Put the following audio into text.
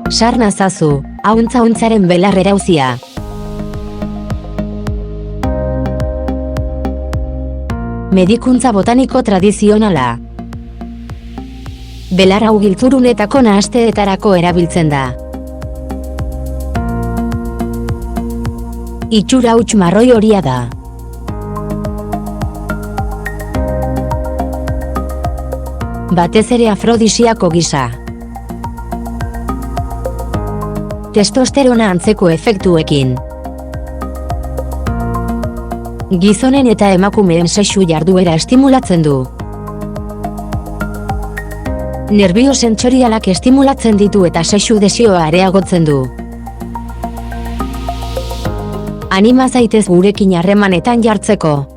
Sarna zazu, ahuntza-ahuntzaren belar erauzia. Medikuntza botaniko tradizionala. Belar hau giltzurunetako nahasteetarako erabiltzen da. Itxura huts marroi horia da. Batez ere afrodisiako gisa. Testosterona antzeko efektuekin. Gizonen eta emakumeen sexu jarduera estimulatzen du. Nerbio sentsorialak estimulatzen ditu eta sexu desioa areagotzen du. Anima zaitez gurekin harremanetan jartzeko.